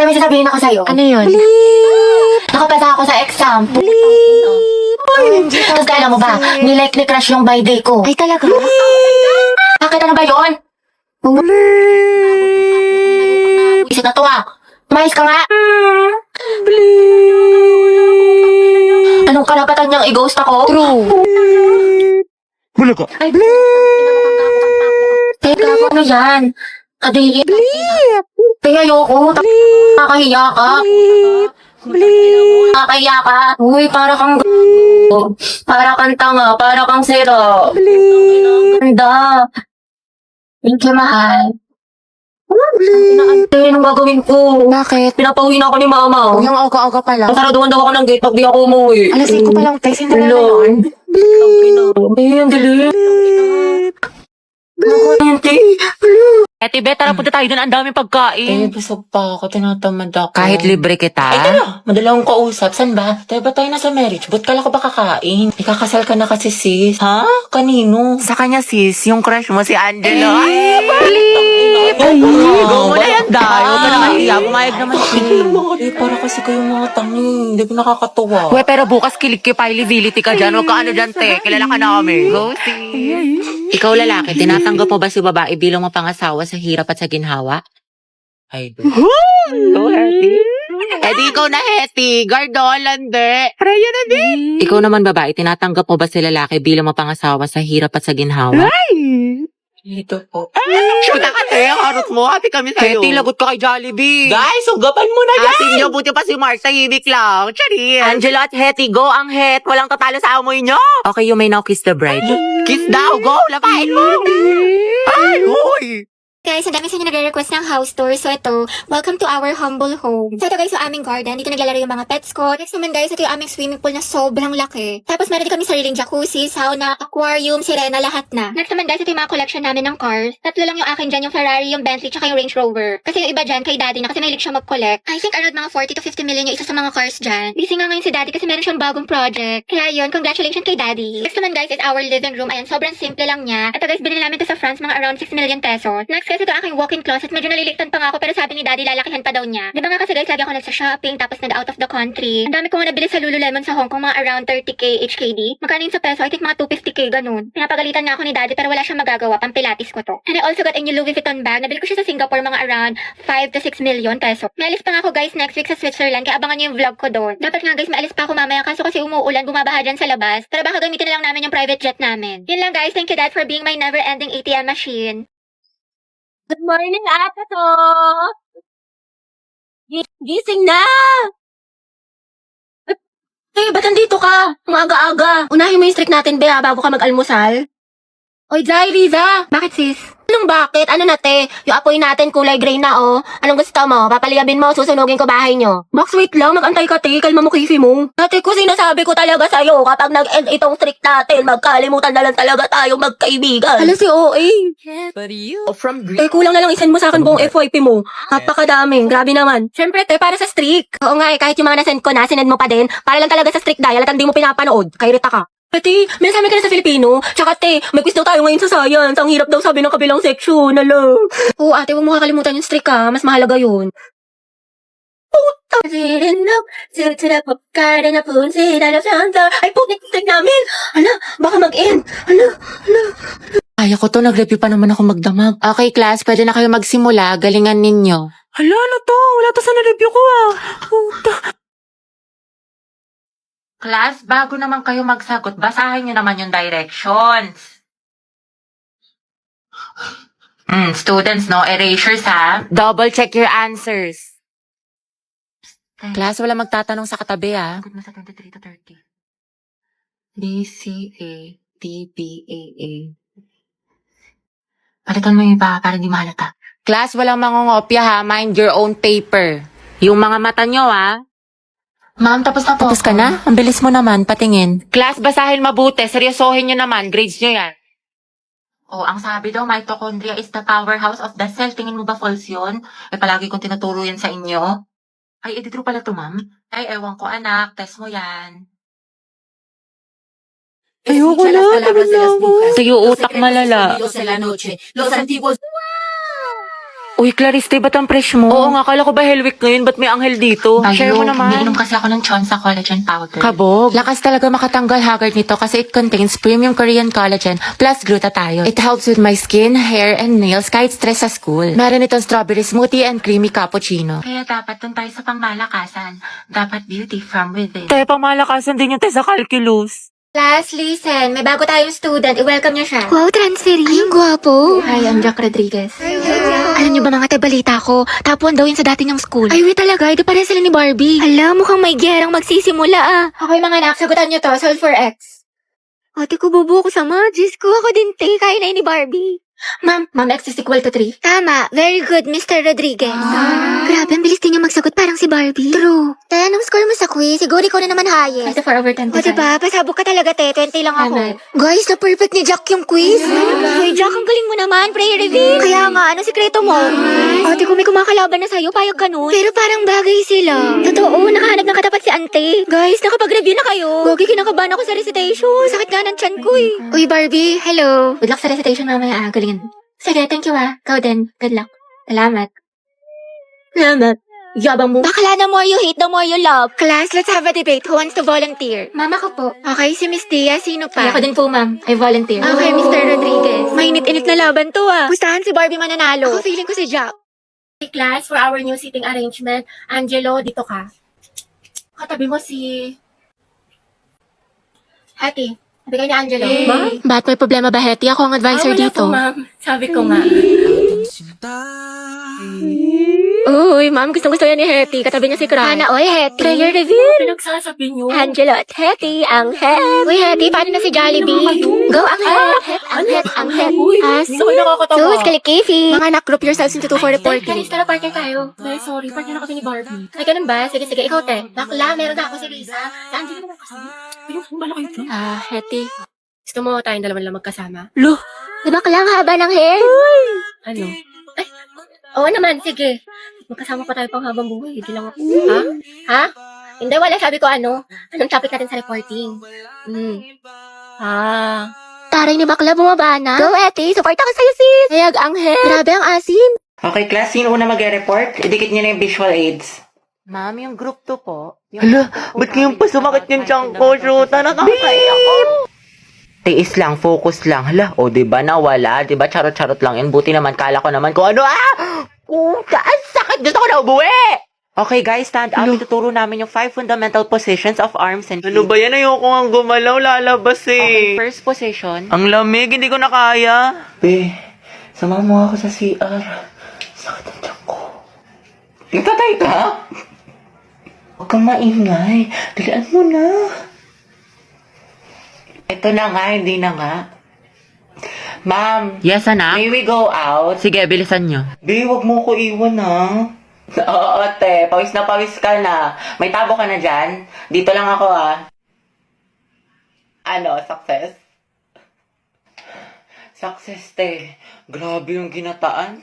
may sasabihin ako sa'yo. Ano yun? Nakapasa ako sa exam. Tapos kala mo ba, nilike ni crush yung by day ko. Ay, talaga? Bakit ano ba yun? Isip na to ah. Mais ka nga. Anong karapatan niyang i-ghost ako? True. Wala ka. Ay, teka, ano yan? Kadiri. Kaya ayoko. Nakakahiya ka. Nakakahiya ka. Uy, para kang para kang tanga, para kang zero. Ganda. Thank you, mahal. Ante, anong gagawin ko? Bakit? Pinapauwi na ako ni mama. Yung aga-aga pa lang. Pasaraduhan daw ako ng gate pag di ako umuwi. Alas 5 pa lang, tayo. Sino na Hello. yun? Ang galing. Ante. Ate Bet, tara punta tayo doon. Ang daming pagkain. Busog pa ako. Tinatamad ako. Kahit libre kita? Ay, tara. Madala akong kausap. Saan ba? Tayo ba tayo nasa marriage? Ba't kala ko ba kakain? Ikakasal ka na kasi, sis. Ha? Kanino? Sa kanya sis, yung crush mo si Angelo. Ay, Flip! Go mo na yan, Dayo. Talaga, pumayag naman siya. Eh, para kasi kayo mga tangi. Hindi ko nakakatuwa. We, pero bukas kilikipability ka dyan. Huwag ka ano dyan, te. Kilala ka namin. Go, sis. Ikaw lalaki, tinatanggap mo ba si babae bilang mapangasawa sa hirap at sa ginhawa? Ay, Go, Hetty. Edi, ikaw na, Hetty. Gardolande. Raya na din. Ikaw naman, babae, tinatanggap mo ba si lalaki bilang mapangasawa sa hirap at sa ginhawa? Dito po. Shoot ka, te. Harot mo. Ate kami sa'yo. Hetty, lagot ka kay Jollibee. Guys, ugapan mo na yan! Ate niyo, buti pa si Mars, tahimik lang. Charis. Angelo at Hetty, go ang het. Walang tatalo sa amoy nyo. Okay, you may now kiss the bride. Kiss daw, go. Lapain mo. Ay, huy. Guys, ang dami sa inyo nagre-request ng house tour. So ito, welcome to our humble home. So ito guys, yung aming garden. Dito naglalaro yung mga pets ko. Next naman guys, ito yung aming swimming pool na sobrang laki. Tapos meron din kami sariling jacuzzi, sauna, aquarium, sirena, lahat na. Next naman guys, ito yung mga collection namin ng cars. Tatlo lang yung akin dyan, yung Ferrari, yung Bentley, tsaka yung Range Rover. Kasi yung iba dyan, kay daddy na kasi mahilig siya mag-collect. I think around mga 40 to 50 million yung isa sa mga cars dyan. Busy nga ngayon si daddy kasi meron siyang bagong project. Kaya yun, congratulations kay daddy. Next naman guys is our living room. Ayan, sobrang simple lang niya. Ito guys, binili namin to sa France, mga around 6 million pesos. Next guys, ito aking walk-in closet. Medyo naliliktan pa nga ako pero sabi ni daddy lalakihan pa daw niya. Di ba nga kasi guys, lagi ako nagsa-shopping tapos nag-out of the country. Ang dami ko nga nabili sa Lululemon sa Hong Kong, mga around 30k HKD. Magkano yun sa peso? I think mga 250k ganun. Pinapagalitan nga ako ni daddy pero wala siyang magagawa. Pampilatis ko to. And I also got a new Louis Vuitton bag. Nabili ko siya sa Singapore, mga around 5 to 6 million peso. May alis pa nga ako guys next week sa Switzerland kaya abangan niyo yung vlog ko doon. Dapat nga guys, may alis pa ako mamaya kaso kasi umuulan, bumabaha dyan sa labas. Pero baka gamitin na lang namin yung private jet namin. Yun lang guys, thank you dad for being my never-ending ATM machine. Good morning, ate to. Gising na. Eh, ba't nandito ka? Ang aga-aga. Unahin mo yung streak natin, Bea, bago ka mag-almusal. Oy, Jai, Riza. Bakit, sis? Anong bakit? Ano na, te? Yung apoy natin kulay gray na, oh. Anong gusto mo? Papaliyabin mo, susunugin ko bahay nyo. Max, wait lang. Mag-antay ka, te. Kalma mo, kifi mo. Ate ko, sinasabi ko talaga sa'yo. Kapag nag-end itong streak natin, magkalimutan na lang talaga tayong magkaibigan. Hala si OA. From Eh, kulang na lang isend mo sa akin buong FYP mo. Napakadami. Grabe naman. Siyempre, te, para sa streak. Oo nga eh, kahit yung mga nasend ko na, sinend mo pa din. Para lang talaga sa streak dial at hindi mo pinapanood. Kay Rita ka. Ate, may sabi ka na sa Filipino. Tsaka te, may quiz daw tayo ngayon sa science. Ang hirap daw sabi ng kabilang section. Alo. Oo ate, huwag mo kakalimutan yung streak ha. Mas mahalaga yun. Puta! Ay, putik streak namin! Hala, baka mag-end. Hala. Kaya ko to, nag-review pa naman ako magdamag. Okay, class, pwede na kayo magsimula. Galingan ninyo. Hala, ano to? Wala to sa na-review ko ah. Puta. Class, bago naman kayo magsagot, basahin nyo naman yung directions. Students, no erasures ha. Double check your answers. Class, wala magtatanong sa katabi ha. Sagot mo sa 23 to 30. B, C, A, D, B, A, A. Palitan mo yung iba para di mahalata. Class, walang mangungopya ha. Mind your own paper. Yung mga mata nyo ha. Ma'am, tapos na po. Tapos ka na? Ang bilis mo naman, patingin. Class, basahin mabuti. Seryosohin nyo naman. Grades nyo yan. Oh, ang sabi daw, mitochondria is the powerhouse of the cell. Tingin mo ba false yun? Eh, palagi kong tinuturo yan sa inyo. Ay, true pala to, ma'am. Ay, ewan ko, anak. Test mo yan. Ayoko na, pagod na ako. Sige, utak malala. Los de la noche, los antiguos. Uy, Clariste, ba't ang fresh mo? Oo nga, kala ko ba Hell Week ngayon? Ba't may anghel dito? Share mo naman. umiinom kasi ako ng Chonsa Collagen Powder. Kabog. Lakas talaga makatanggal haggard nito kasi it contains premium Korean collagen plus glutathione. It helps with my skin, hair, and nails kahit stress sa school. Meron itong strawberry smoothie and creamy cappuccino. Kaya dapat dun tayo sa pangmalakasan. Dapat beauty from within. Tayo pamalakasan din yung sa calculus. Class, listen. May bago tayong student. I-welcome niyo siya. Wow, transferee. Ay, ang gwapo. Hi, I'm Jack Rodriguez. Alam niyo ba mga balita ko? Top 1 daw yun sa dati niyang school. Ay, wait talaga. Di pare sila ni Barbie. Alam, mukhang may gerang magsisimula ah. Okay mga anak, sagutan niyo to. Solve for X. Ate ko, bubo ko sa Diyos ko. Ako din, te. Kaya na ni Barbie. Ma'am, X is equal to 3. Tama. Very good, Mr. Rodriguez. Grabe, ang bilis din niya magsagot. Parang si Barbie. True. Te, anong score mo sa quiz? Siguro ikaw na naman highest. 24/10. O diba, pasabog ka talaga, te. 20 lang ako. Tama. Guys, na-perfect ni Jack yung quiz. Ay, Jack, ang galing mo naman. Prayer reveal. Kaya nga, ano sikreto mo? Ate, kung may kumakalaban na sa'yo, payag ka nun. Pero parang bagay sila. Totoo, nakahanap ng katapat si ante. Guys, nakapag-review na kayo. Gogi, kinakabahan ako sa recitation. Sakit nga ng tiyan ko eh. Uy, Barbie, hello. Good luck sa recitation mamaya. Galingan. Sige, thank you Ikaw din. Good luck. Salamat. Salamat. Yabang mo. Bakla, the more you hate, the more you love. Class, let's have a debate. Who wants to volunteer? Mama ko po. Okay, si Miss Tia, sino pa? Ako din po, ma'am. I volunteer. Okay, Mr. Rodriguez. Mainit-init na laban to ah. Pustahan si Barbie mananalo. Ako feeling ko si Jack. Hey, class, for our new seating arrangement, Angelo, dito ka. Katabi mo si... Hattie. Sabi ni Angelo. Hey. Ba't may problema ba, Hattie? Ako ang advisor dito. ma'am. Sabi ko nga. Uy, ma'am, gustong-gusto yan ni Hattie. Katabi niya si Cry. Hana, oy, Hetty. Prayer reveal. Pinagsasabi niyo. Angelo at Hattie, ang het. Uy, Hetty, paano na si Jollibee? Go, ang het. Ang het. As. Hindi ako nakakatawa. Sus, kalikifi. Mga anak, group yourselves into 2 for reporting. Guys, tara partner tayo. Ay, sorry. Partner na kami ni Barbie. Ay, ganun ba? Sige, ikaw, te. Bakla, meron na ako si Lisa. Si Angelo naman kasama. Ayun, malaki ito. Hattie. Gusto mo tayong dalawa lang magkasama? Di ba kailang haba ng hair? Ano? Ay, oo naman, sige. Magkasama pa tayo pang habang buhay. Hindi lang ako. Ha? Hindi, wala. Sabi ko ano? Anong topic natin sa reporting? Taray ni bakla, bumaba na. Go, Hetty. Support ako sa'yo, sis. Hayag ang het. Grabe ang asim. Okay, class. Sino una mag-report? Idikit niyo na yung visual aids. Ma'am, yung group 2 po. Hala, ba't kayong pa sumakit yung tiyan ko? Shoota, nakakaya ko. Tiis lang, focus lang. Hala, o diba nawala? Diba charot-charot lang yun? Buti naman, kala ko naman kung ano, Puta, ang sakit! Gusto ko na umuwi! Okay guys, stand up. Ituturo namin yung 5 fundamental positions of arms and feet. Ano ba yan? Ayoko nga gumalaw, lalabas Okay, first position. Ang lamig, hindi ko na kaya. Be, sama mo ako sa CR. Sakit ang tiyan ko. Tingtatay ka? Huwag kang maingay. Dalian mo na. Ito na nga, hindi na nga. Ma'am, Yes, anak? may we go out? Sige, bilisan nyo. Be, wag mo ko iwan ha. Oo, te. Pawis na pawis ka na. May tabo ka na dyan? Dito lang ako Ano, success? Success, te. Grabe yung ginataan.